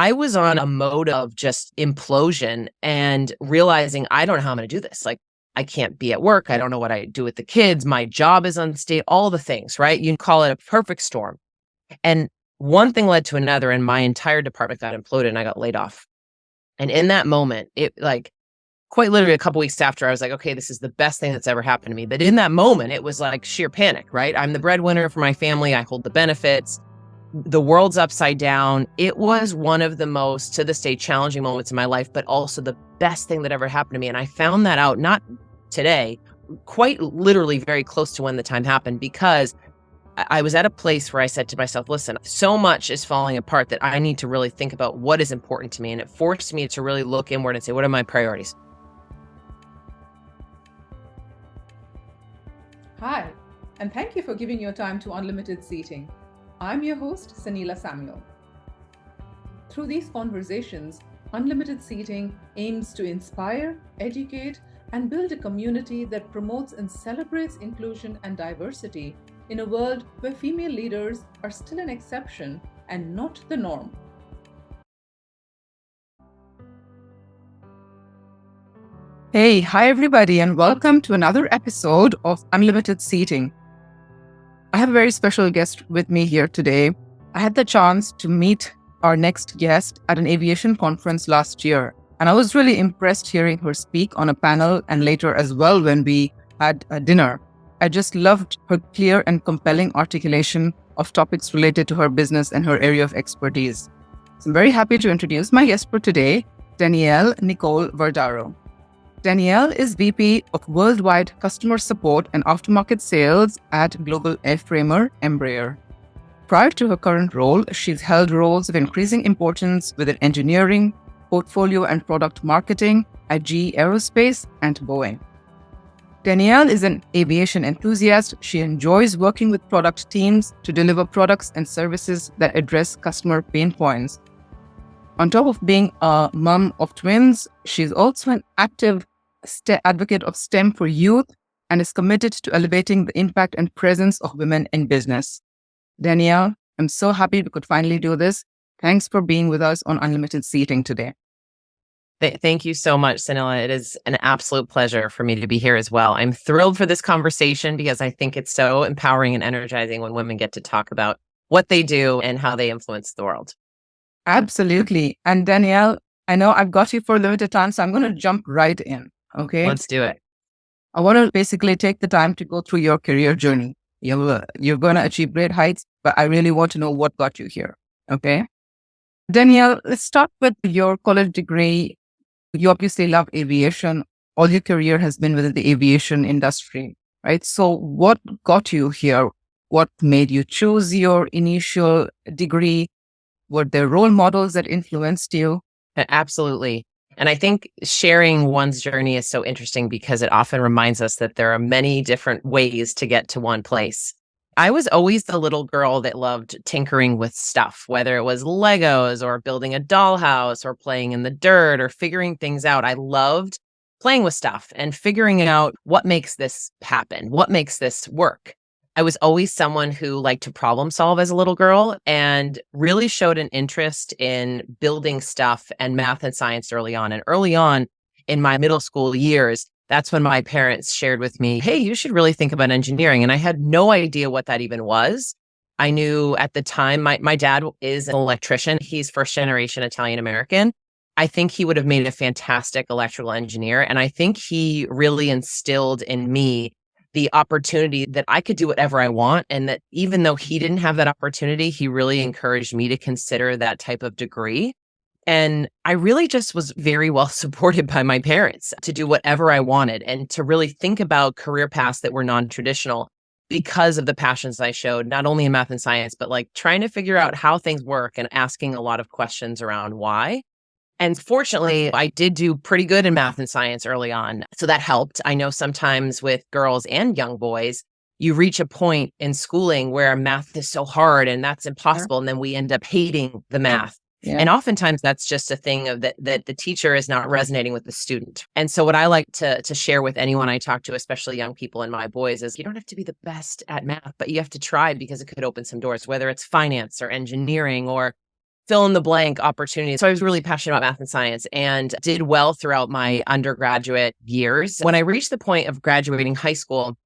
I was on a mode of just implosion and realizing I don't know how I'm going to do this. Like, I can't be at work. I don't know what I do with the kids. My job is unstable, all the things, right? You can call it a perfect storm. And one thing led to another, and my entire department got imploded and I got laid off. And in that moment, it like quite literally a couple weeks after, I was like, okay, this is the best thing that's ever happened to me. But in that moment, it was like sheer panic, right? I'm the breadwinner for my family. I hold the benefits. The world's upside down. It was one of the most, to this day, challenging moments in my life, but also the best thing that ever happened to me. And I found that out not today, quite literally very close to when the time happened, because I was at a place where I said to myself, listen, so much is falling apart that I need to really think about what is important to me. And it forced me to really look inward and say, what are my priorities? Hi, and thank you for giving your time to Unlimited Seating. I'm your host, Sanila Samuel. Through these conversations, Unlimited Seating aims to inspire, educate, and build a community that promotes and celebrates inclusion and diversity in a world where female leaders are still an exception and not the norm. Hi everybody, and welcome to another episode of Unlimited Seating. I have a very special guest with me here today. I had the chance to meet our next guest at an aviation conference last year, and I was really impressed hearing her speak on a panel and later as well when we had a dinner. I just loved her clear and compelling articulation of topics related to her business and her area of expertise. So I'm very happy to introduce my guest for today, Danielle Nicole Vardaro. Danielle is VP of Worldwide Customer Support and Aftermarket Sales at global airframer Embraer. Prior to her current role, she's held roles of increasing importance within engineering, portfolio and product marketing at GE Aerospace and Boeing. Danielle is an aviation enthusiast. She enjoys working with product teams to deliver products and services that address customer pain points. On top of being a mom of twins, she's also an active advocate of STEM for youth and is committed to elevating the impact and presence of women in business. Danielle, I'm so happy we could finally do this. Thanks for being with us on Unlimited Seating today. Thank you so much, Sanila. It is an absolute pleasure for me to be here as well. I'm thrilled for this conversation because I think it's so empowering and energizing when women get to talk about what they do and how they influence the world. Absolutely. And Danielle, I know I've got you for a limited time, so I'm going to jump right in. Okay. Let's do it. I want to basically take the time to go through your career journey. You're going to achieve great heights, but I really want to know what got you here. Okay. Danielle, let's start with your college degree. You obviously love aviation. All your career has been within the aviation industry, right? So what got you here? What made you choose your initial degree? Were there role models that influenced you? Absolutely. And I think sharing one's journey is so interesting because it often reminds us that there are many different ways to get to one place. I was always the little girl that loved tinkering with stuff, whether it was Legos or building a dollhouse or playing in the dirt or figuring things out. I loved playing with stuff and figuring out what makes this happen, what makes this work. I was always someone who liked to problem solve as a little girl and really showed an interest in building stuff and math and science early on. And early on in my middle school years, that's when my parents shared with me, hey, you should really think about engineering. And I had no idea what that even was. I knew at the time, my dad is an electrician. He's first generation Italian American. I think he would have made a fantastic electrical engineer. And I think he really instilled in me the opportunity that I could do whatever I want. And that even though he didn't have that opportunity, he really encouraged me to consider that type of degree. And I really just was very well supported by my parents to do whatever I wanted and to really think about career paths that were non-traditional because of the passions I showed, not only in math and science, but like trying to figure out how things work and asking a lot of questions around why. And fortunately, I did do pretty good in math and science early on. So that helped. I know sometimes with girls and young boys, you reach a point in schooling where math is so hard and that's impossible. And then we end up hating the math. Yeah. And oftentimes that's just a thing of that the teacher is not resonating with the student. And so what I like to share with anyone I talk to, especially young people and my boys, is you don't have to be the best at math, but you have to try because it could open some doors, whether it's finance or engineering or fill in the blank opportunity. So I was really passionate about math and science and did well throughout my undergraduate years. When I reached the point of graduating high school,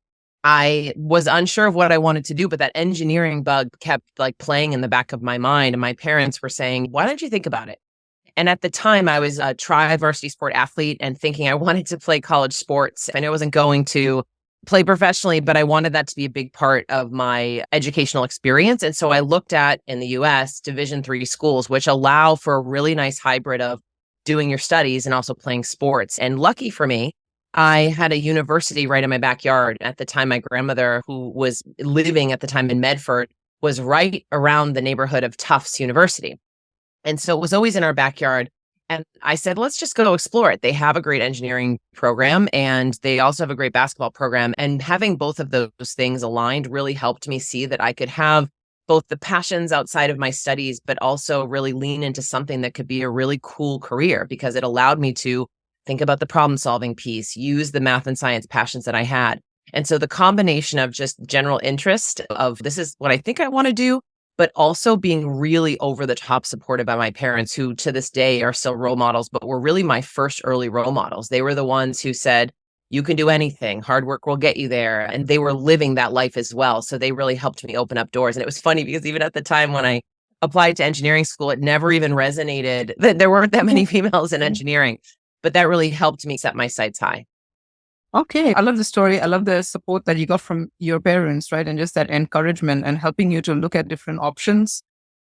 I was unsure of what I wanted to do, but that engineering bug kept like playing in the back of my mind. And my parents were saying, why don't you think about it? And at the time, I was a tri-varsity sport athlete and thinking I wanted to play college sports. I know I wasn't going to play professionally, but I wanted that to be a big part of my educational experience. And so I looked at, in the US, Division III schools, which allow for a really nice hybrid of doing your studies and also playing sports. And lucky for me, I had a university right in my backyard. At the time, my grandmother, who was living at the time in Medford, was right around the neighborhood of Tufts University. And so it was always in our backyard. And I said, let's just go explore it. They have a great engineering program and they also have a great basketball program. And having both of those things aligned really helped me see that I could have both the passions outside of my studies, but also really lean into something that could be a really cool career because it allowed me to think about the problem solving piece, use the math and science passions that I had. And so the combination of just general interest of this is what I think I want to do, but also being really over the top supported by my parents, who to this day are still role models, but were really my first early role models. They were the ones who said, you can do anything, hard work will get you there. And they were living that life as well. So they really helped me open up doors. And it was funny because even at the time when I applied to engineering school, it never even resonated that there weren't that many females in engineering, but that really helped me set my sights high. Okay. I love the story. I love the support that you got from your parents, right? And just that encouragement and helping you to look at different options.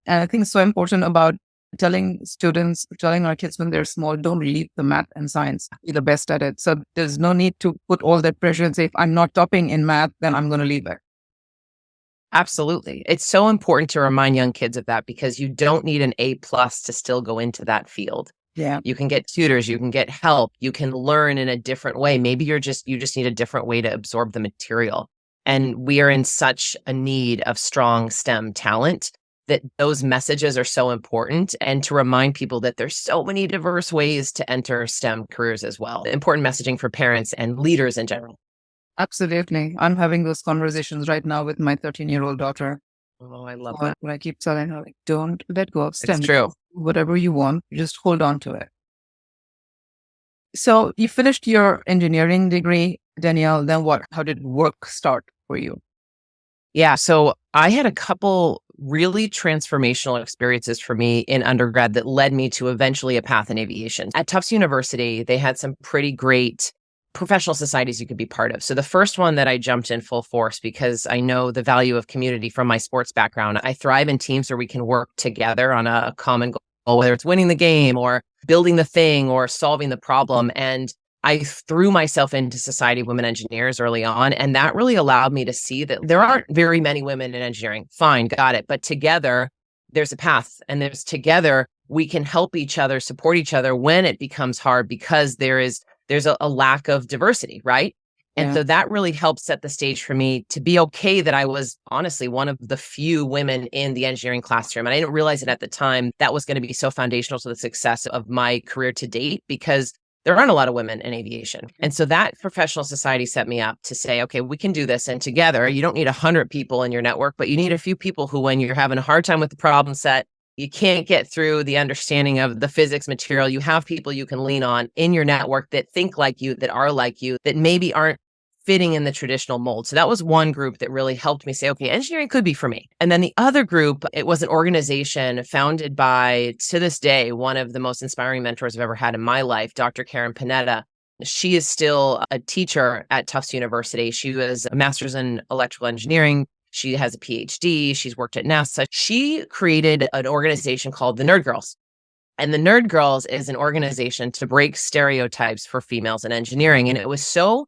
And I think it's so important about telling students, telling our kids when they're small, don't leave the math and science. Be the best at it. So there's no need to put all that pressure and say, if I'm not topping in math, then I'm going to leave it. Absolutely. It's so important to remind young kids of that because you don't need an A+ to still go into that field. Yeah. You can get tutors, you can get help, you can learn in a different way. Maybe you just need a different way to absorb the material. And we are in such a need of strong STEM talent that those messages are so important. And to remind people that there's so many diverse ways to enter STEM careers as well. Important messaging for parents and leaders in general. Absolutely. I'm having those conversations right now with my 13-year-old daughter. Oh, I love that. When I keep telling her, like, don't let go of STEM. It's true. Whatever you want, just hold on to it. So you finished your engineering degree, Danielle. Then what? How did work start for you? Yeah. So I had a couple really transformational experiences for me in undergrad that led me to eventually a path in aviation. At Tufts University, they had some pretty great professional societies you could be part of. So the first one that I jumped in full force because I know the value of community from my sports background. I thrive in teams where we can work together on a common goal, whether it's winning the game or building the thing or solving the problem. And I threw myself into Society of Women Engineers early on. And that really allowed me to see that there aren't very many women in engineering. Fine, got it. But together, there's a path. And together, we can help each other, support each other when it becomes hard because there's a lack of diversity, right? And so that really helped set the stage for me to be okay that I was honestly one of the few women in the engineering classroom. And I didn't realize it at the time that was going to be so foundational to the success of my career to date because there aren't a lot of women in aviation. And so that professional society set me up to say, okay, we can do this. And together, you don't need 100 people in your network, but you need a few people who, when you're having a hard time with the problem set, you can't get through the understanding of the physics material. You have people you can lean on in your network that think like you, that are like you, that maybe aren't fitting in the traditional mold. So that was one group that really helped me say, okay, engineering could be for me. And then the other group, it was an organization founded by, to this day, one of the most inspiring mentors I've ever had in my life, Dr. Karen Panetta. She is still a teacher at Tufts University. She was a master's in electrical engineering. She has a PhD. She's worked at NASA. She created an organization called the Nerd Girls. And the Nerd Girls is an organization to break stereotypes for females in engineering. And it was so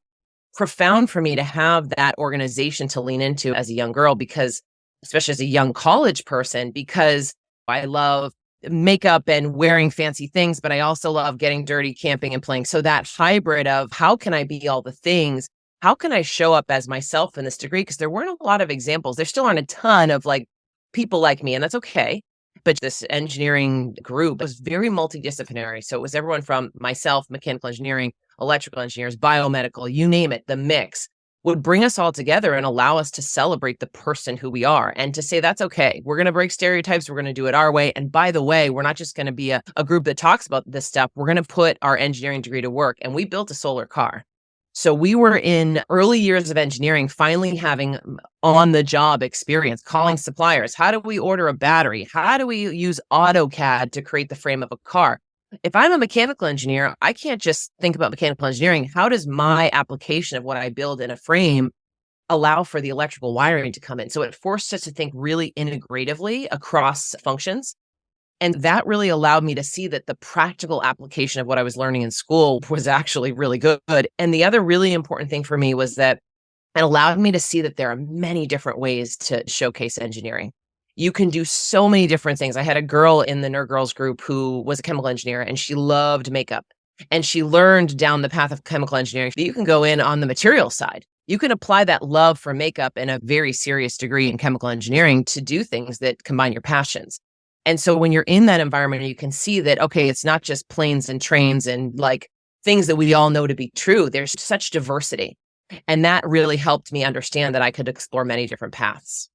profound for me to have that organization to lean into as a young girl, because especially as a young college person, because I love makeup and wearing fancy things, but I also love getting dirty, camping and playing. So that hybrid of how can I be all the things? How can I show up as myself in this degree? Because there weren't a lot of examples. There still aren't a ton of like people like me, and that's okay. But this engineering group was very multidisciplinary. So it was everyone from myself, mechanical engineering, electrical engineers, biomedical, you name it, the mix. would bring us all together and allow us to celebrate the person who we are and to say, that's okay. We're going to break stereotypes. We're going to do it our way. And by the way, we're not just going to be a group that talks about this stuff. We're going to put our engineering degree to work. And we built a solar car. So we were in early years of engineering, finally having on the job experience, calling suppliers. How do we order a battery? How do we use AutoCAD to create the frame of a car? If I'm a mechanical engineer, I can't just think about mechanical engineering. How does my application of what I build in a frame allow for the electrical wiring to come in? So it forced us to think really integratively across functions. And that really allowed me to see that the practical application of what I was learning in school was actually really good. And the other really important thing for me was that it allowed me to see that there are many different ways to showcase engineering. You can do so many different things. I had a girl in the Nerd Girls group who was a chemical engineer, and she loved makeup. And she learned down the path of chemical engineering that you can go in on the material side. You can apply that love for makeup in a very serious degree in chemical engineering to do things that combine your passions. And so when you're in that environment, you can see that, okay, it's not just planes and trains and like things that we all know to be true. There's such diversity. And that really helped me understand that I could explore many different paths.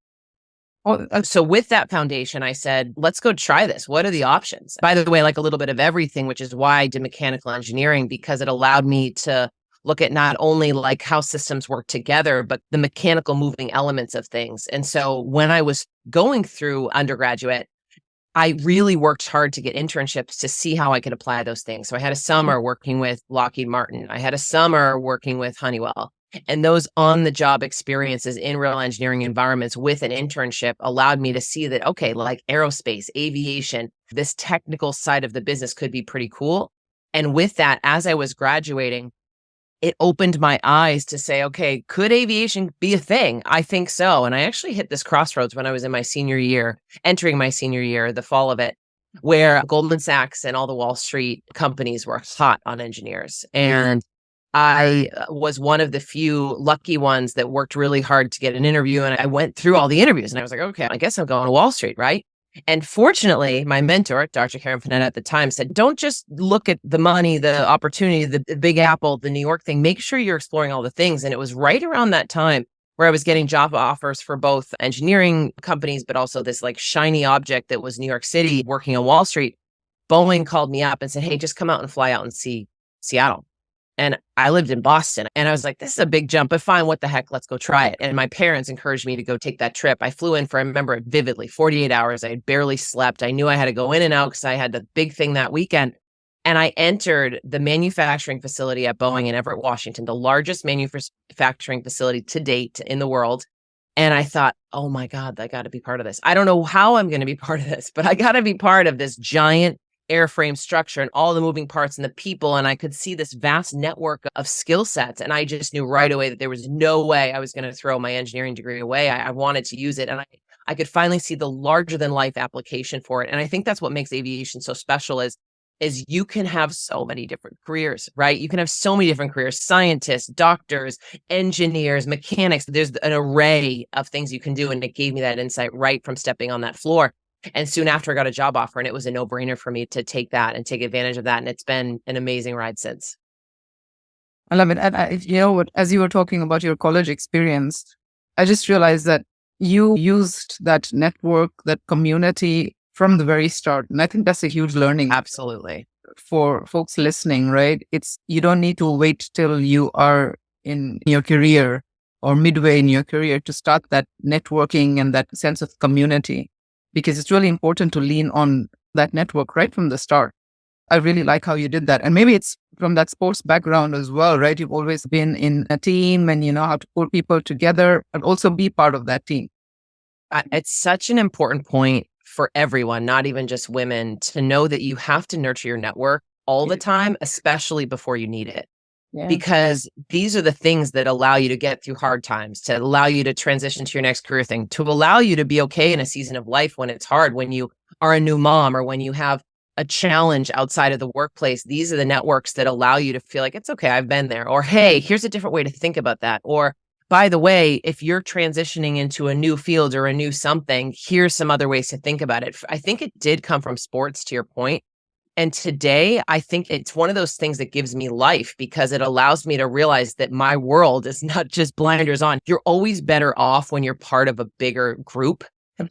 So with that foundation, I said, let's go try this. What are the options? By the way, like a little bit of everything, which is why I did mechanical engineering, because it allowed me to look at not only like how systems work together, but the mechanical moving elements of things. And so when I was going through undergraduate, I really worked hard to get internships to see how I could apply those things. So I had a summer working with Lockheed Martin. I had a summer working with Honeywell. And those on-the-job experiences in real engineering environments with an internship allowed me to see that, okay, like aerospace, aviation, this technical side of the business could be pretty cool. And with that, as I was graduating, it opened my eyes to say, okay, could aviation be a thing? I think so. And I actually hit this crossroads when I was in my senior year, entering my senior year, the fall of it, where Goldman Sachs and all the Wall Street companies were hot on engineers. And I was one of the few lucky ones that worked really hard to get an interview. And I went through all the interviews and I was like, okay, I guess I'm going to Wall Street, right? And fortunately, my mentor, Dr. Karen Panetta at the time, said, don't just look at the money, the opportunity, the big apple, the New York thing. Make sure you're exploring all the things. And it was right around that time where I was getting job offers for both engineering companies, but also this like shiny object that was New York City working on Wall Street. Boeing called me up and said, hey, just come out and fly out and see Seattle. And I lived in Boston and I was like, this is a big jump, but fine, what the heck, let's go try it. And my parents encouraged me to go take that trip. I flew in for, I remember it vividly, 48 hours. I had barely slept. I knew I had to go in and out because I had the big thing that weekend. And I entered the manufacturing facility at Boeing in Everett, Washington, the largest manufacturing facility to date in the world. And I thought, oh my God, I got to be part of this. I don't know how I'm going to be part of this, but I got to be part of this giant airframe structure and all the moving parts and the people. And I could see this vast network of skill sets. And I just knew right away that there was no way I was going to throw my engineering degree away. I wanted to use it. And I could finally see the larger than life application for it. And I think that's what makes aviation so special is you can have so many different careers, right? You can have so many different careers, scientists, doctors, engineers, mechanics. There's an array of things you can do. And it gave me that insight right from stepping on that floor. And soon after I got a job offer and it was a no-brainer for me to take that and take advantage of that. And it's been an amazing ride since. I love it. And you know what, as you were talking about your college experience, I just realized that you used that network, that community from the very start. And I think that's a huge learning. Absolutely. For folks listening, right? You don't need to wait till you are in your career or midway in your career to start that networking and that sense of community, because it's really important to lean on that network right from the start. I really like how you did that. And maybe it's from that sports background as well, right? You've always been in a team and you know how to pull people together and also be part of that team. It's such an important point for everyone, not even just women, to know that you have to nurture your network all the time, especially before you need it. Yeah. Because these are the things that allow you to get through hard times, to allow you to transition to your next career thing, to allow you to be okay in a season of life when it's hard, when you are a new mom or when you have a challenge outside of the workplace. These are the networks that allow you to feel like it's okay, I've been there. Or, hey, here's a different way to think about that. Or, by the way, if you're transitioning into a new field or a new something, here's some other ways to think about it. I think it did come from sports, to your point. And today, I think it's one of those things that gives me life because it allows me to realize that my world is not just blinders on. You're always better off when you're part of a bigger group.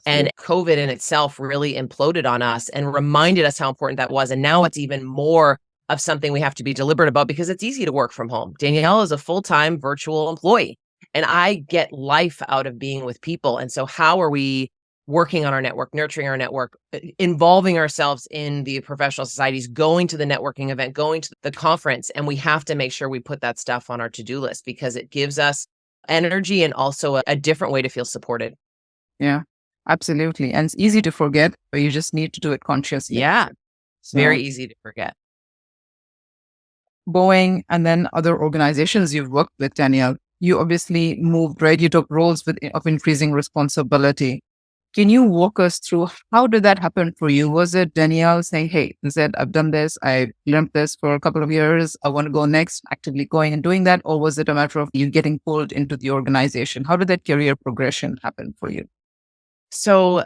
And COVID in itself really imploded on us and reminded us how important that was. And now it's even more of something we have to be deliberate about because it's easy to work from home. Danielle is a full-time virtual employee, and I get life out of being with people. And so how are we working on our network, nurturing our network, involving ourselves in the professional societies, going to the networking event, going to the conference? And we have to make sure we put that stuff on our to-do list because it gives us energy and also a different way to feel supported. Yeah, absolutely. And it's easy to forget, but you just need to do it consciously. Yeah, very easy to forget. Boeing and then other organizations you've worked with, Danielle, you obviously moved, right? You took roles of increasing responsibility. Can you walk us through how did that happen for you? Was it Danielle saying, hey, instead I've done this, I learned this for a couple of years, I want to go next, actively going and doing that? Or was it a matter of you getting pulled into the organization? How did that career progression happen for you? So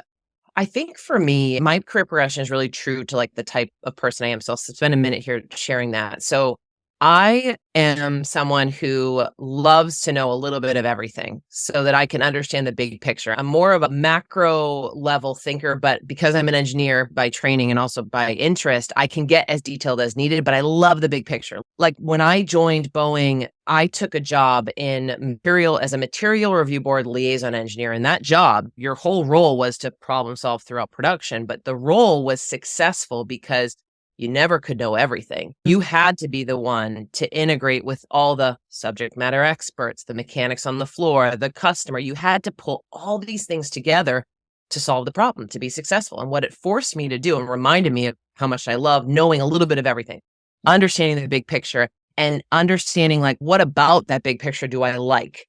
I think for me, my career progression is really true to like the type of person I am. So I'll spend a minute here sharing that. So I am someone who loves to know a little bit of everything so that I can understand the big picture. I'm more of a macro level thinker, but because I'm an engineer by training and also by interest, I can get as detailed as needed, but I love the big picture. Like when I joined Boeing, I took a job as a material review board liaison engineer. And that job, your whole role was to problem solve throughout production, but the role was successful because you never could know everything. You had to be the one to integrate with all the subject matter experts, the mechanics on the floor, the customer. You had to pull all these things together to solve the problem, to be successful. And what it forced me to do and reminded me of how much I love knowing a little bit of everything, understanding the big picture and understanding like, what about that big picture do I like?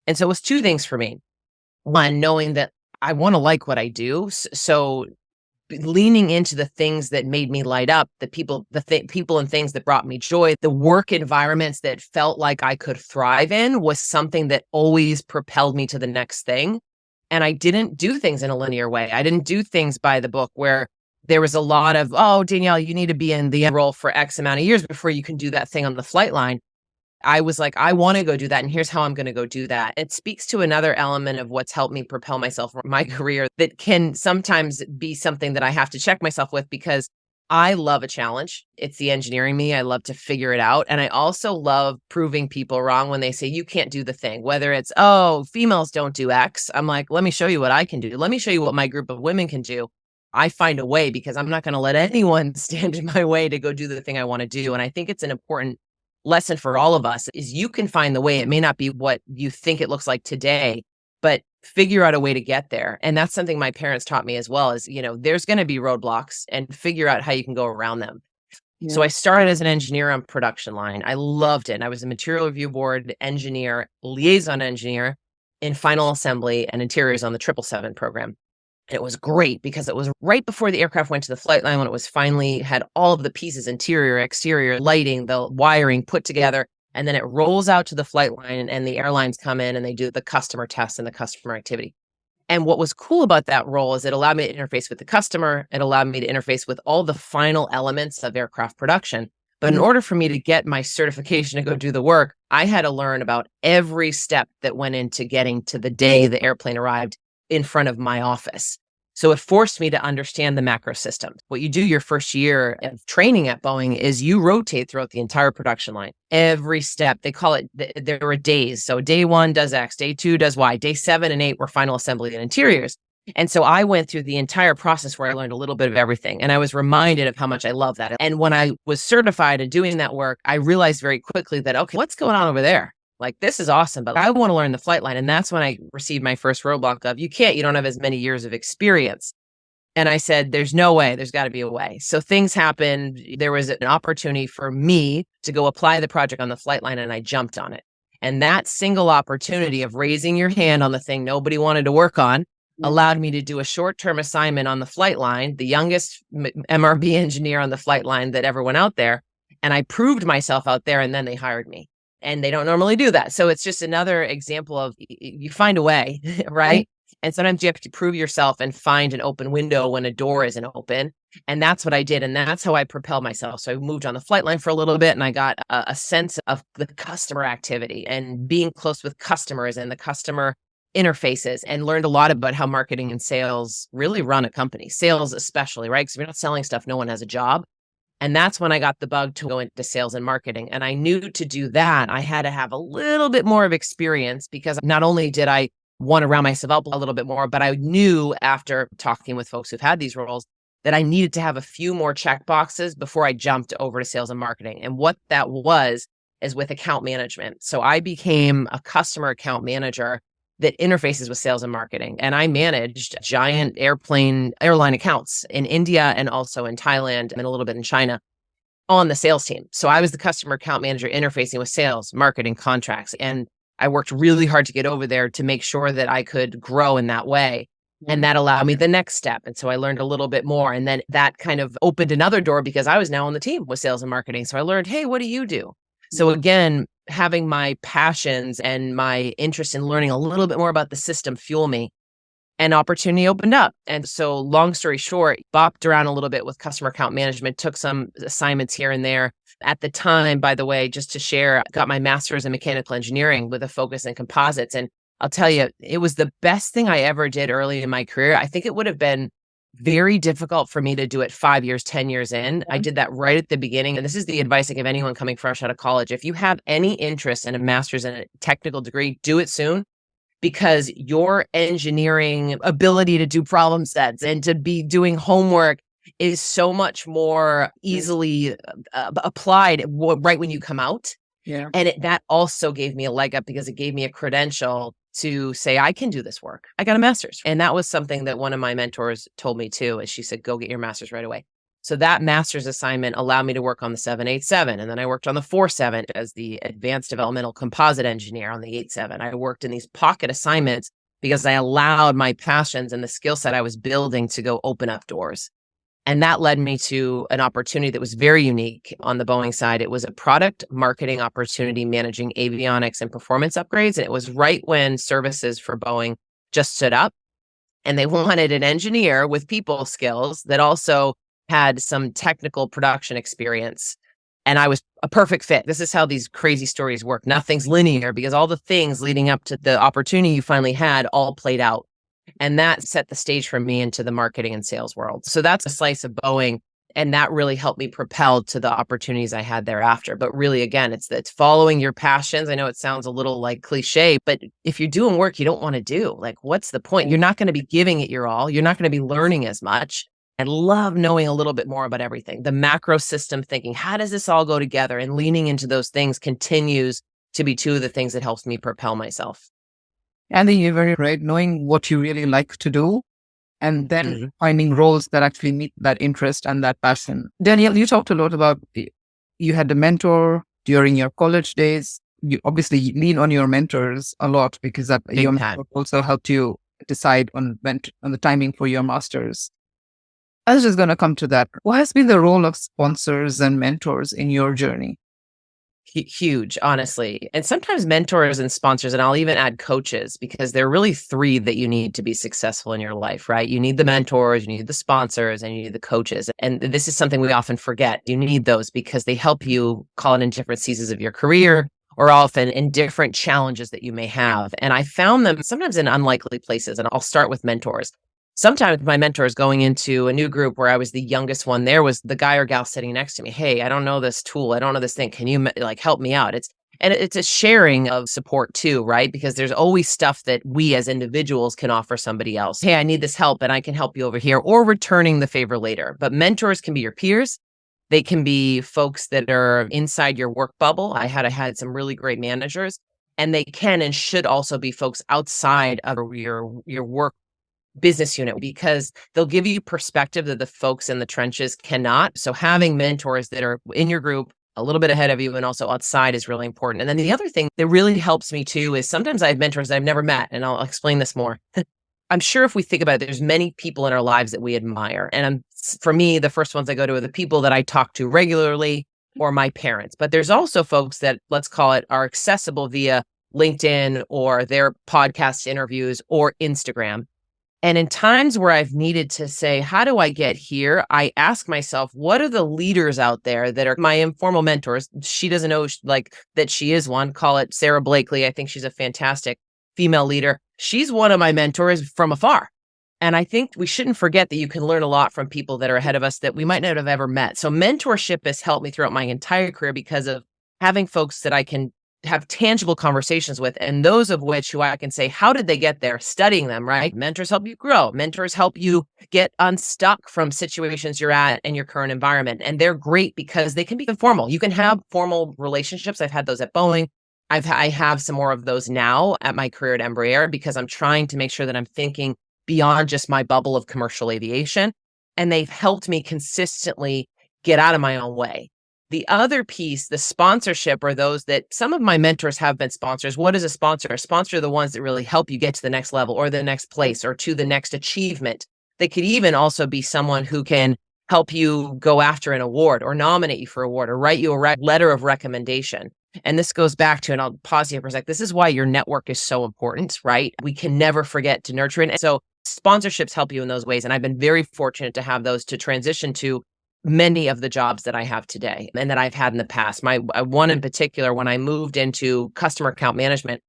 And so it was two things for me. One, knowing that I want to like what I do. So leaning into the things that made me light up, the people and things that brought me joy, the work environments that felt like I could thrive in was something that always propelled me to the next thing. And I didn't do things in a linear way. I didn't do things by the book where there was a lot of, oh, Danielle, you need to be in the role for X amount of years before you can do that thing on the flight line. I was like, I want to go do that. And here's how I'm going to go do that. It speaks to another element of what's helped me propel myself in my career that can sometimes be something that I have to check myself with because I love a challenge. It's the engineering me. I love to figure it out. And I also love proving people wrong when they say, you can't do the thing, whether it's, oh, females don't do X. I'm like, let me show you what I can do. Let me show you what my group of women can do. I find a way because I'm not going to let anyone stand in my way to go do the thing I want to do. And I think it's an important lesson for all of us is you can find the way. It may not be what you think it looks like today, but figure out a way to get there. And that's something my parents taught me as well is, there's going to be roadblocks and figure out how you can go around them. Yeah. So I started as an engineer on production line. I loved it. I was a material review board engineer, liaison engineer in final assembly and interiors on the 777 program. It was great because it was right before the aircraft went to the flight line when it was finally had all of the pieces, interior, exterior, lighting, the wiring put together. And then it rolls out to the flight line and the airlines come in and they do the customer tests and the customer activity. And what was cool about that role is it allowed me to interface with the customer. It allowed me to interface with all the final elements of aircraft production. But in order for me to get my certification to go do the work, I had to learn about every step that went into getting to the day the airplane arrived in front of my office. So it forced me to understand the macro systems. What you do your first year of training at Boeing is you rotate throughout the entire production line. Every step, they call it, there were days. So day 1 does X, day 2 does Y, day 7 and 8 were final assembly and interiors. And so I went through the entire process where I learned a little bit of everything. And I was reminded of how much I love that. And when I was certified and doing that work, I realized very quickly that, okay, what's going on over there? Like, this is awesome, but I want to learn the flight line. And that's when I received my first roadblock of, you don't have as many years of experience. And I said, there's no way, there's got to be a way. So things happened. There was an opportunity for me to go apply the project on the flight line and I jumped on it. And that single opportunity of raising your hand on the thing nobody wanted to work on allowed me to do a short-term assignment on the flight line, the youngest MRB engineer on the flight line that ever went out there. And I proved myself out there and then they hired me. And they don't normally do that. So it's just another example of you find a way, right? And sometimes you have to prove yourself and find an open window when a door isn't open. And that's what I did. And that's how I propelled myself. So I moved on the flight line for a little bit, and I got a sense of the customer activity and being close with customers and the customer interfaces, and learned a lot about how marketing and sales really run a company, sales especially, right? Because if you're not selling stuff, no one has a job. And that's when I got the bug to go into sales and marketing. And I knew to do that, I had to have a little bit more of experience, because not only did I want to round myself up a little bit more, but I knew after talking with folks who've had these roles that I needed to have a few more check boxes before I jumped over to sales and marketing. And what that was is with account management. So I became a customer account manager that interfaces with sales and marketing. And I managed giant airline accounts in India and also in Thailand and a little bit in China on the sales team. So I was the customer account manager interfacing with sales, marketing, contracts. And I worked really hard to get over there to make sure that I could grow in that way. And that allowed me the next step. And so I learned a little bit more. And then that kind of opened another door, because I was now on the team with sales and marketing. So I learned, hey, what do you do? So again, having my passions and my interest in learning a little bit more about the system fuel me, an opportunity opened up. And so long story short, bopped around a little bit with customer account management, took some assignments here and there. At the time, by the way, just to share, got my master's in mechanical engineering with a focus in composites. And I'll tell you, it was the best thing I ever did early in my career. I think it would have been very difficult for me to do it 5 years, 10 years in. I did that right at the beginning. And this is the advice I give anyone coming fresh out of college. If you have any interest in a master's in a technical degree, do it soon, because your engineering ability to do problem sets and to be doing homework is so much more easily applied right when you come out. Yeah. And that also gave me a leg up, because it gave me a credential to say, I can do this work. I got a master's. And that was something that one of my mentors told me too, is she said, go get your master's right away. So that master's assignment allowed me to work on the 787. And then I worked on the 47 as the advanced developmental composite engineer on the 87. I worked in these pocket assignments because I allowed my passions and the skill set I was building to go open up doors. And that led me to an opportunity that was very unique on the Boeing side. It was a product marketing opportunity managing avionics and performance upgrades. And it was right when services for Boeing just stood up, and they wanted an engineer with people skills that also had some technical production experience. And I was a perfect fit. This is how these crazy stories work. Nothing's linear, because all the things leading up to the opportunity you finally had all played out. And that set the stage for me into the marketing and sales world. So that's a slice of Boeing. And that really helped me propel to the opportunities I had thereafter. But really, again, it's following your passions. I know it sounds a little like cliche, but if you're doing work you don't want to do, like, what's the point? You're not going to be giving it your all. You're not going to be learning as much. I love knowing a little bit more about everything. The macro system thinking, how does this all go together? And leaning into those things continues to be two of the things that helps me propel myself. And then you're very right, knowing what you really like to do, and then finding roles that actually meet that interest and that passion. Danielle, you talked a lot about you had a mentor during your college days. You obviously lean on your mentors a lot, because that your mentor also helped you decide on the timing for your master's. I was just going to come to that. What has been the role of sponsors and mentors in your journey? Huge, honestly. And sometimes mentors and sponsors, and I'll even add coaches, because there are really three that you need to be successful in your life, right? You need the mentors, you need the sponsors, and you need the coaches. And this is something we often forget. You need those because they help you, call it in different seasons of your career, or often in different challenges that you may have. And I found them sometimes in unlikely places. And I'll start with mentors. Sometimes my mentors going into a new group where I was the youngest one, there was the guy or gal sitting next to me. Hey, I don't know this tool. I don't know this thing. Can you help me out? It's a sharing of support too, right? Because there's always stuff that we as individuals can offer somebody else. Hey, I need this help and I can help you over here, or returning the favor later. But mentors can be your peers. They can be folks that are inside your work bubble. I had some really great managers, and they can and should also be folks outside of your work business unit, because they'll give you perspective that the folks in the trenches cannot. So having mentors that are in your group a little bit ahead of you and also outside is really important. And then the other thing that really helps me too is sometimes I have mentors that I've never met, and I'll explain this more. I'm sure if we think about it, there's many people in our lives that we admire. And for me, the first ones I go to are the people that I talk to regularly, or my parents. But there's also folks that, let's call it, are accessible via LinkedIn or their podcast interviews or Instagram. And in times where I've needed to say, how do I get here? I ask myself, what are the leaders out there that are my informal mentors? She doesn't know like that she is one. Call it Sarah Blakely. I think she's a fantastic female leader. She's one of my mentors from afar. And I think we shouldn't forget that you can learn a lot from people that are ahead of us that we might not have ever met. So mentorship has helped me throughout my entire career because of having folks that I can have tangible conversations with, and those of which who I can say, how did they get there? Studying them, right? Mentors help you grow. Mentors help you get unstuck from situations you're at in your current environment. And they're great because they can be informal. You can have formal relationships. I've had those at Boeing. I have some more of those now at my career at Embraer because I'm trying to make sure that I'm thinking beyond just my bubble of commercial aviation. And they've helped me consistently get out of my own way. The other piece, the sponsorship, are those that some of my mentors have been sponsors. What is a sponsor? A sponsor are the ones that really help you get to the next level or the next place or to the next achievement. They could even also be someone who can help you go after an award or nominate you for an award or write you a letter of recommendation. And this goes back to, and I'll pause here for a sec, this is why your network is so important, right? We can never forget to nurture it. And so sponsorships help you in those ways. And I've been very fortunate to have those to transition to many of the jobs that I have today and that I've had in the past. My one in particular, when I moved into customer account management,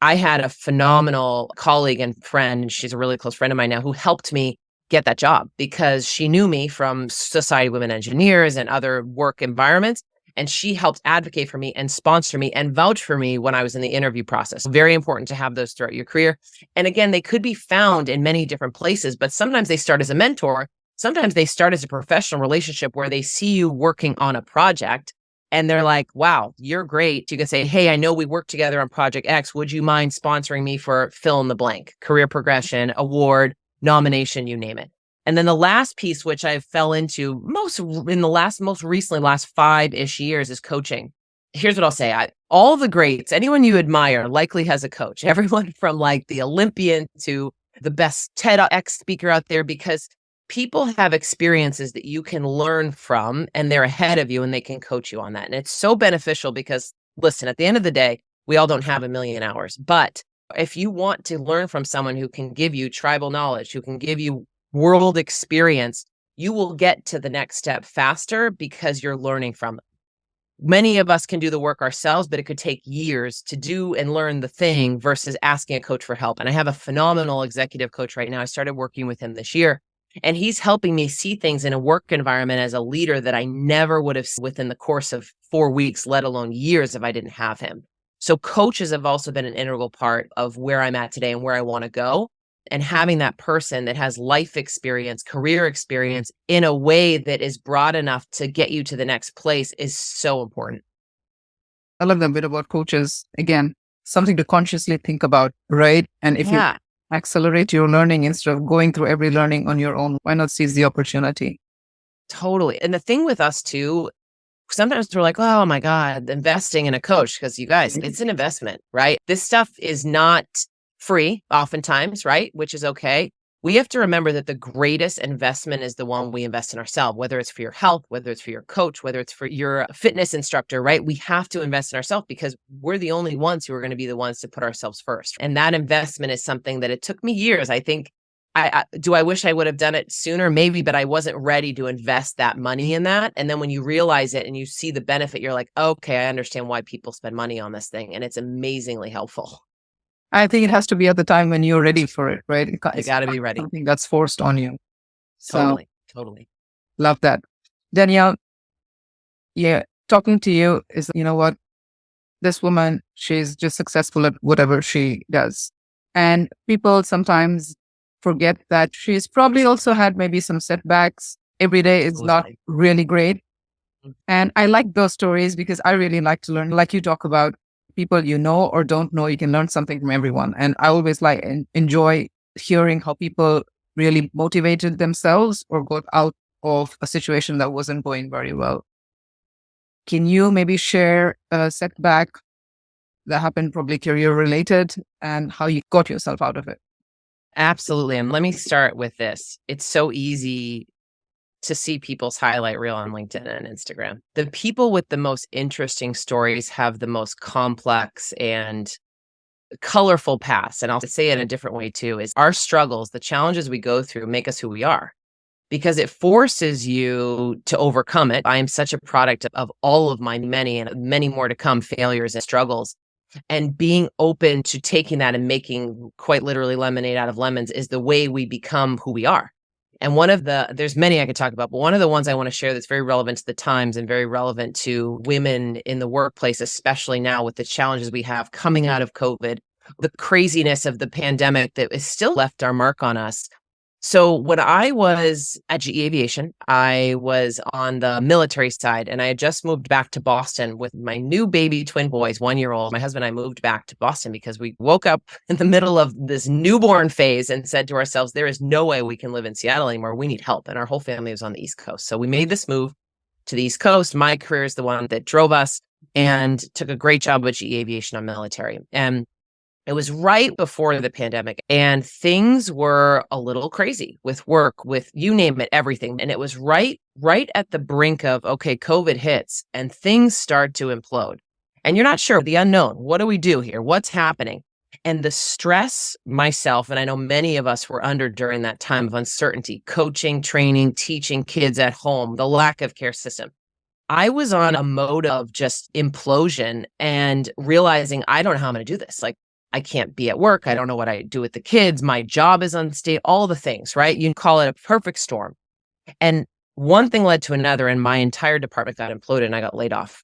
I had a phenomenal colleague and friend, and she's a really close friend of mine now, who helped me get that job because she knew me from Society of Women Engineers and other work environments. And she helped advocate for me and sponsor me and vouch for me when I was in the interview process. Very important to have those throughout your career. And again, they could be found in many different places, but sometimes they start as a mentor. Sometimes they start as a professional relationship where they see you working on a project and they're like, wow, you're great. You can say, hey, I know we worked together on project X. Would you mind sponsoring me for fill in the blank, career progression, award, nomination, you name it. And then the last piece, which I fell into most recently, last 5-ish years, is coaching. Here's what I'll say. All the greats, anyone you admire likely has a coach, everyone from like the Olympian to the best TEDx speaker out there, because people have experiences that you can learn from and they're ahead of you and they can coach you on that. And it's so beneficial because, listen, at the end of the day, we all don't have a million hours. But if you want to learn from someone who can give you tribal knowledge, who can give you world experience, you will get to the next step faster because you're learning from them. Many of us can do the work ourselves, but it could take years to do and learn the thing versus asking a coach for help. And I have a phenomenal executive coach right now. I started working with him this year. And he's helping me see things in a work environment as a leader that I never would have within the course of 4 weeks, let alone years, if I didn't have him. So coaches have also been an integral part of where I'm at today and where I want to go. And having that person that has life experience, career experience in a way that is broad enough to get you to the next place is so important. I love that bit about coaches. Again, something to consciously think about, right? And if you accelerate your learning instead of going through every learning on your own, why not seize the opportunity? Totally. And the thing with us too, sometimes we're like, oh my God, investing in a coach, because you guys, it's an investment, right? This stuff is not free oftentimes, right? Which is okay. We have to remember that the greatest investment is the one we invest in ourselves, whether it's for your health, whether it's for your coach, whether it's for your fitness instructor, right? We have to invest in ourselves because we're the only ones who are going to be the ones to put ourselves first. And that investment is something that it took me years. I think, I wish I would have done it sooner? Maybe, but I wasn't ready to invest that money in that. And then when you realize it and you see the benefit, you're like, okay, I understand why people spend money on this thing. And it's amazingly helpful. I think it has to be at the time when you're ready for it, right? You got to be ready. Something that's forced on you. Totally. Love that. Danielle, talking to you is, you know what? This woman, she's just successful at whatever she does. And people sometimes forget that she's probably also had maybe some setbacks. Every day is not really great. And I like those stories because I really like to learn, like you talk about, people you know or don't know, you can learn something from everyone. And I always like and enjoy hearing how people really motivated themselves or got out of a situation that wasn't going very well. Can you maybe share a setback that happened, probably career related, and how you got yourself out of it? Absolutely. And let me start with this. It's so easy to see people's highlight reel on LinkedIn and Instagram. The people with the most interesting stories have the most complex and colorful past. And I'll say it in a different way too, is our struggles, the challenges we go through make us who we are because it forces you to overcome it. I am such a product of all of my many and many more to come failures and struggles. And being open to taking that and making quite literally lemonade out of lemons is the way we become who we are. And there's many I could talk about, but one of the ones I want to share that's very relevant to the times and very relevant to women in the workplace, especially now with the challenges we have coming out of COVID, the craziness of the pandemic that is still left our mark on us. So when I was at GE Aviation, I was on the military side and I had just moved back to Boston with my new baby twin boys, 1-year-old. My husband and I moved back to Boston because we woke up in the middle of this newborn phase and said to ourselves, there is no way we can live in Seattle anymore. We need help. And our whole family was on the East Coast. So we made this move to the East Coast. My career is the one that drove us and took a great job with GE Aviation on military. And it was right before the pandemic and things were a little crazy with work, with you name it, everything. And it was right at the brink of, okay, COVID hits and things start to implode. And you're not sure the unknown. What do we do here? What's happening? And the stress myself, and I know many of us were under during that time of uncertainty, coaching, training, teaching kids at home, the lack of care system. I was on a mode of just implosion and realizing I don't know how I'm going to do this. Like, I can't be at work. I don't know what I do with the kids. My job is unstable, all the things, right? You call it a perfect storm. And one thing led to another and my entire department got imploded and I got laid off.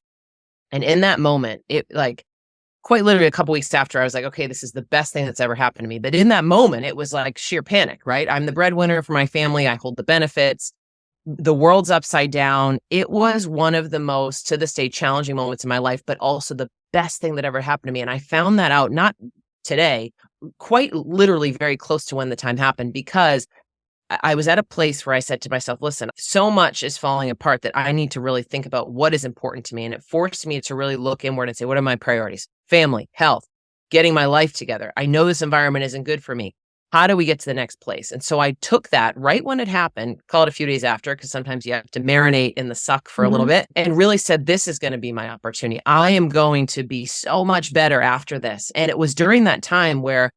And in that moment, it like quite literally a couple weeks after, I was like, okay, this is the best thing that's ever happened to me. But in that moment, it was like sheer panic, right? I'm the breadwinner for my family. I hold the benefits. The world's upside down. It was one of the most, to this day, challenging moments in my life, but also the best thing that ever happened to me. And I found that out not today, quite literally very close to when the time happened, because I was at a place where I said to myself, listen, so much is falling apart that I need to really think about what is important to me. And it forced me to really look inward and say, what are my priorities? Family, health, getting my life together. I know this environment isn't good for me. How do we get to the next place? And so I took that right when it happened, call it a few days after, because sometimes you have to marinate in the suck for a little bit, and really said, this is going to be my opportunity. I am going to be so much better after this. And it was during that time where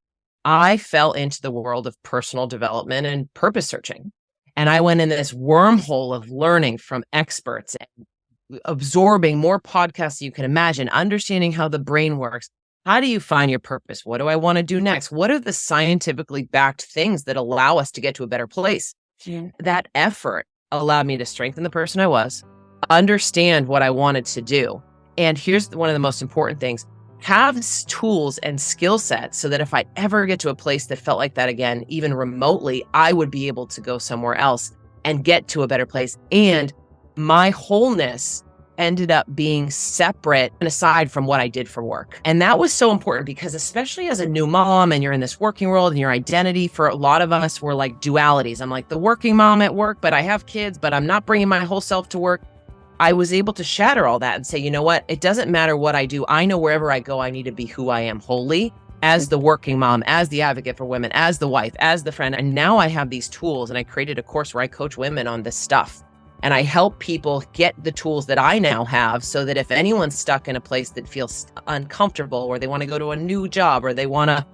I fell into the world of personal development and purpose searching. And I went in this wormhole of learning from experts and absorbing more podcasts than you can imagine, understanding how the brain works. How do you find your purpose? What do I want to do next? What are the scientifically backed things that allow us to get to a better place? Yeah. That effort allowed me to strengthen the person I was, understand what I wanted to do. And here's one of the most important things. Have tools and skill sets so that if I ever get to a place that felt like that again, even remotely, I would be able to go somewhere else and get to a better place. And my wholeness ended up being separate and aside from what I did for work. And that was so important because especially as a new mom and you're in this working world and your identity for a lot of us were like dualities. I'm like the working mom at work, but I have kids, but I'm not bringing my whole self to work. I was able to shatter all that and say, you know what? It doesn't matter what I do. I know wherever I go, I need to be who I am wholly as the working mom, as the advocate for women, as the wife, as the friend. And now I have these tools and I created a course where I coach women on this stuff. And I help people get the tools that I now have so that if anyone's stuck in a place that feels uncomfortable or they want to go to a new job or they want to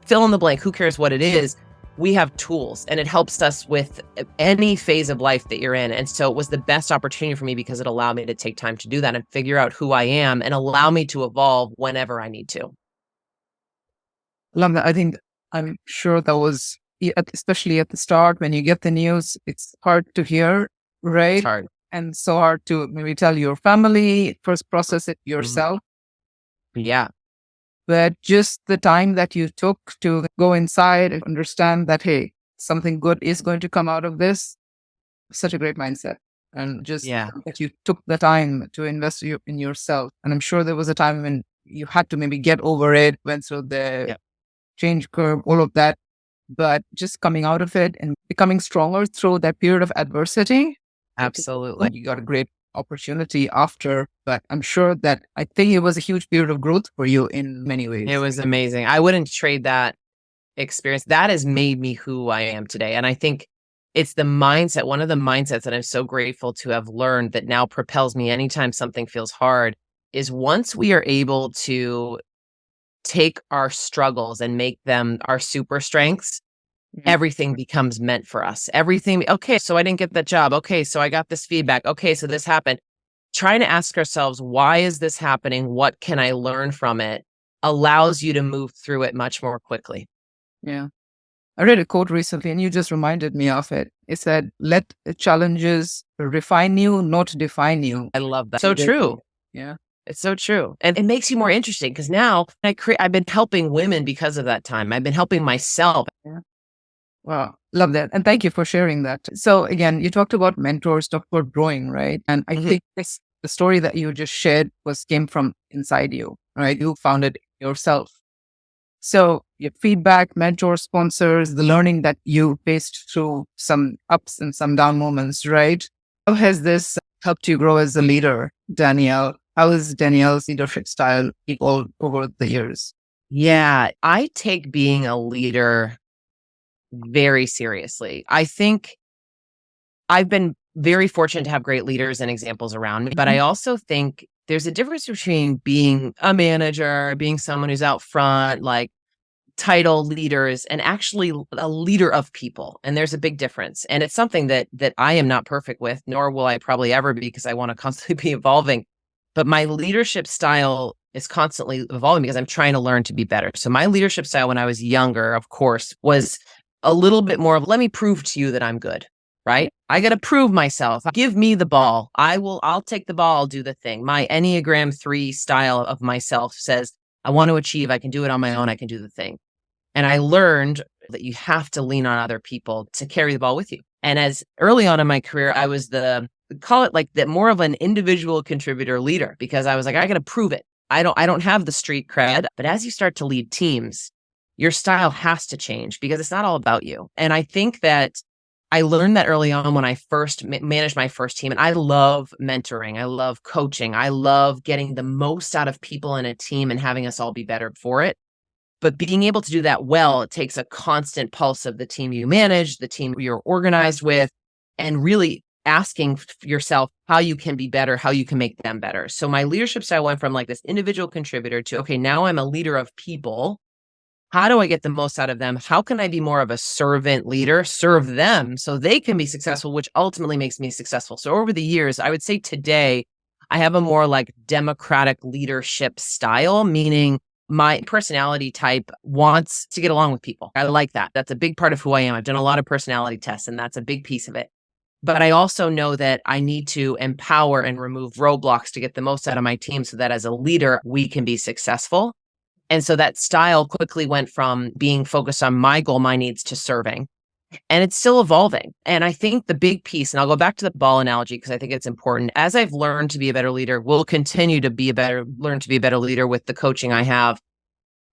fill in the blank, who cares what it is, we have tools and it helps us with any phase of life that you're in. And so it was the best opportunity for me because it allowed me to take time to do that and figure out who I am and allow me to evolve whenever I need to. Love that. I'm sure that was, especially at the start, when you get the news, it's hard to hear. Right. It's hard. And so hard to maybe tell your family, first process it yourself. Yeah. But just the time that you took to go inside and understand that, hey, something good is going to come out of this, such a great mindset. And just that you took the time to invest in yourself. And I'm sure there was a time when you had to maybe get over it, went through the change curve, all of that. But just coming out of it and becoming stronger through that period of adversity. Absolutely. You got a great opportunity after, but I'm sure that I think it was a huge period of growth for you in many ways. It was amazing. I wouldn't trade that experience. That has made me who I am today. And I think it's the mindset, one of the mindsets that I'm so grateful to have learned that now propels me anytime something feels hard is once we are able to take our struggles and make them our super strengths, everything becomes meant for us. Everything, okay, so I didn't get that job. Okay, so I got this feedback. Okay, so this happened. Trying to ask ourselves, why is this happening? What can I learn from it? Allows you to move through it much more quickly. Yeah. I read a quote recently and you just reminded me of it. It said, let challenges refine you, not define you. I love that. So true. Yeah. It's so true. And it makes you more interesting because now I've been helping women because of that time. I've been helping myself. Yeah. Wow. Love that. And thank you for sharing that. So again, you talked about mentors, talked about growing, right? And I think the story that you just shared came from inside you, right? You found it yourself. So your feedback, mentors, sponsors, the learning that you faced through some ups and some down moments, right? How has this helped you grow as a leader, Danielle? How has Danielle's leadership style evolved over the years? Yeah, I take being a leader very seriously. I think I've been very fortunate to have great leaders and examples around me, but I also think there's a difference between being a manager, being someone who's out front, like title leaders, and actually a leader of people. And there's a big difference. And it's something that I am not perfect with, nor will I probably ever be because I want to constantly be evolving. But my leadership style is constantly evolving because I'm trying to learn to be better. So my leadership style when I was younger, of course, was a little bit more of, let me prove to you that I'm good, right? I got to prove myself. Give me the ball. I'll take the ball. I'll do the thing. My Enneagram 3 style of myself says, I want to achieve. I can do it on my own. I can do the thing. And I learned that you have to lean on other people to carry the ball with you. And as early on in my career, I was call it like that, more of an individual contributor leader, because I was like, I got to prove it. I don't have the street cred. But as you start to lead teams, your style has to change because it's not all about you. And I think that I learned that early on when I first managed my first team. And I love mentoring. I love coaching. I love getting the most out of people in a team and having us all be better for it. But being able to do that well, it takes a constant pulse of the team you manage, the team you're organized with, and really asking yourself how you can be better, how you can make them better. So my leadership style went from like this individual contributor to, okay, now I'm a leader of people. How do I get the most out of them? How can I be more of a servant leader, serve them so they can be successful, which ultimately makes me successful? So over the years, I would say today, I have a more like democratic leadership style, meaning my personality type wants to get along with people. I like that. That's a big part of who I am. I've done a lot of personality tests, and that's a big piece of it. But I also know that I need to empower and remove roadblocks to get the most out of my team so that as a leader, we can be successful. And so that style quickly went from being focused on my goal, my needs, to serving. And it's still evolving. And I think the big piece, and I'll go back to the ball analogy because I think it's important. As I've learned to be a better leader, we'll continue to learn to be a better leader with the coaching I have.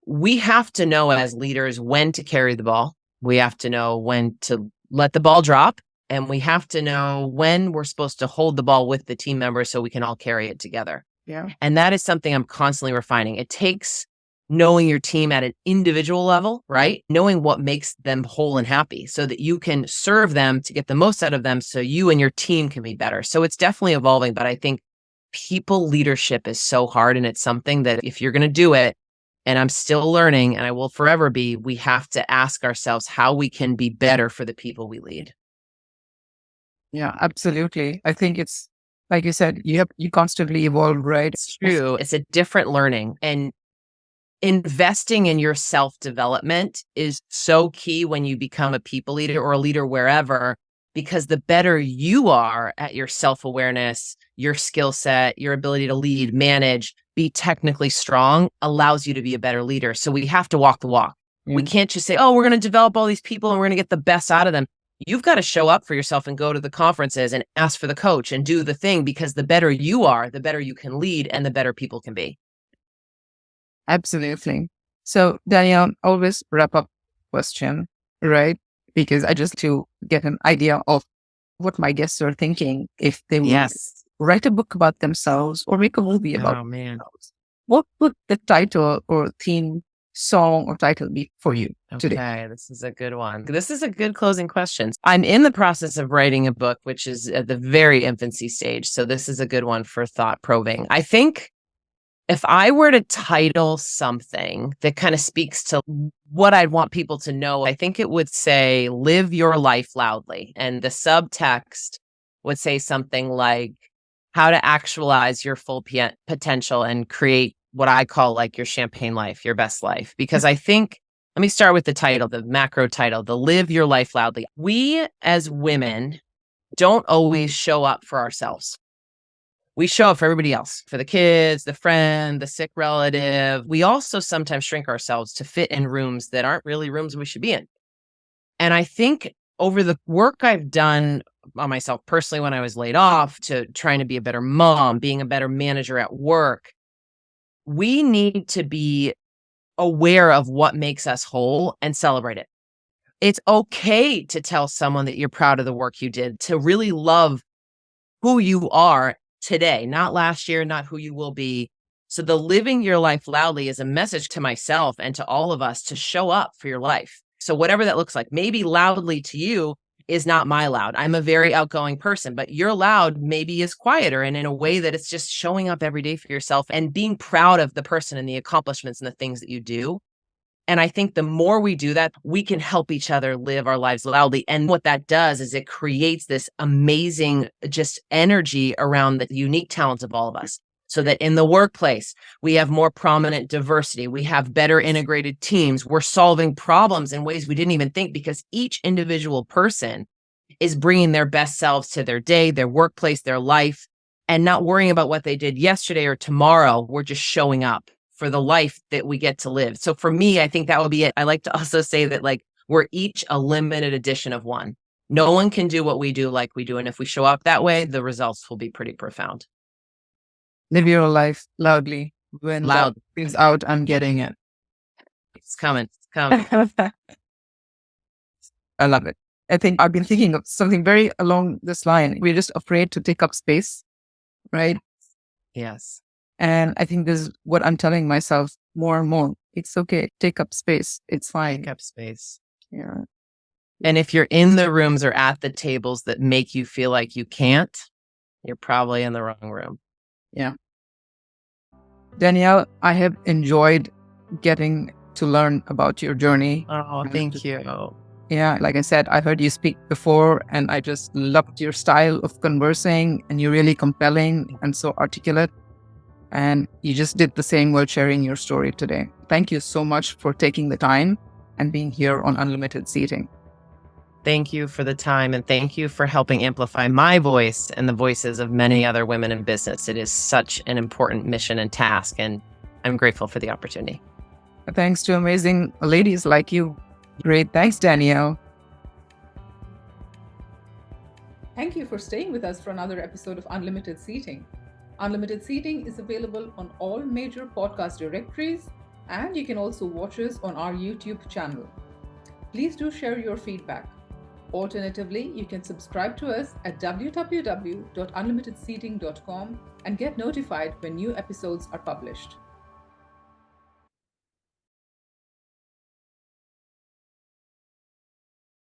We have to know as leaders when to carry the ball. We have to know when to let the ball drop. And we have to know when we're supposed to hold the ball with the team members so we can all carry it together. Yeah. And that is something I'm constantly refining. It takes knowing your team at an individual level, right? Knowing what makes them whole and happy so that you can serve them to get the most out of them so you and your team can be better. So it's definitely evolving, but I think people leadership is so hard. And it's something that if you're going to do it, and I'm still learning and I will forever be, we have to ask ourselves how we can be better for the people we lead. Yeah, absolutely. I think it's, like you said, you constantly evolve, right? It's true. It's a different learning. And investing in your self-development is so key when you become a people leader or a leader wherever, because the better you are at your self-awareness, your skill set, your ability to lead, manage, be technically strong allows you to be a better leader. So we have to walk the walk. We can't just say, oh, we're going to develop all these people and we're going to get the best out of them. You've got to show up for yourself and go to the conferences and ask for the coach and do the thing, because the better you are, the better you can lead and the better people can be. Absolutely. So Danielle, always wrap up question, right? Because I just to get an idea of what my guests are thinking if they would write a book about themselves or make a movie about themselves. What would the title or theme song or title be for you today? Okay, this is a good one. This is a good closing question. I'm in the process of writing a book, which is at the very infancy stage. So this is a good one for thought probing. I think If I were to title something that kind of speaks to what I'd want people to know, I think it would say, live your life loudly. And the subtext would say something like how to actualize your full potential and create what I call like your champagne life, your best life. Because I think, let me start with the title, the macro title, the live your life loudly. We as women don't always show up for ourselves. We show up for everybody else, for the kids, the friend, the sick relative. We also sometimes shrink ourselves to fit in rooms that aren't really rooms we should be in. And I think over the work I've done on myself personally when I was laid off, to trying to be a better mom, being a better manager at work, we need to be aware of what makes us whole and celebrate it. It's okay to tell someone that you're proud of the work you did, to really love who you are today, not last year, not who you will be. So the living your life loudly is a message to myself and to all of us to show up for your life. So whatever that looks like, maybe loudly to you is not my loud. I'm a very outgoing person, but your loud maybe is quieter and in a way that it's just showing up every day for yourself and being proud of the person and the accomplishments and the things that you do. And I think the more we do that, we can help each other live our lives loudly. And what that does is it creates this amazing just energy around the unique talents of all of us. So that in the workplace, we have more prominent diversity. We have better integrated teams. We're solving problems in ways we didn't even think, because each individual person is bringing their best selves to their day, their workplace, their life, and not worrying about what they did yesterday or tomorrow. We're just showing up for the life that we get to live. So for me, I think that would be it. I like to also say that like we're each a limited edition of one. No one can do what we do like we do. And if we show up that way, the results will be pretty profound. Live your life loudly. When loud is out, I'm getting it. It's coming. It's coming. I love it. I think I've been thinking of something very along this line. We're just afraid to take up space, right? Yes. And I think this is what I'm telling myself more and more. It's okay. Take up space. It's fine. Take up space. Yeah. And if you're in the rooms or at the tables that make you feel like you can't, you're probably in the wrong room. Yeah. Danielle, I have enjoyed getting to learn about your journey. Oh, thank you. Yeah, like I said, I heard you speak before and I just loved your style of conversing, and you're really compelling and so articulate. And you just did the same while sharing your story today. Thank you so much for taking the time and being here on Unlimited Seating. Thank you for the time, and thank you for helping amplify my voice and the voices of many other women in business. It is such an important mission and task, and I'm grateful for the opportunity. Thanks to amazing ladies like you. Great. Thanks, Danielle. Thank you for staying with us for another episode of Unlimited Seating. Unlimited Seating is available on all major podcast directories, and you can also watch us on our YouTube channel. Please do share your feedback. Alternatively, you can subscribe to us at www.unlimitedseating.com and get notified when new episodes are published.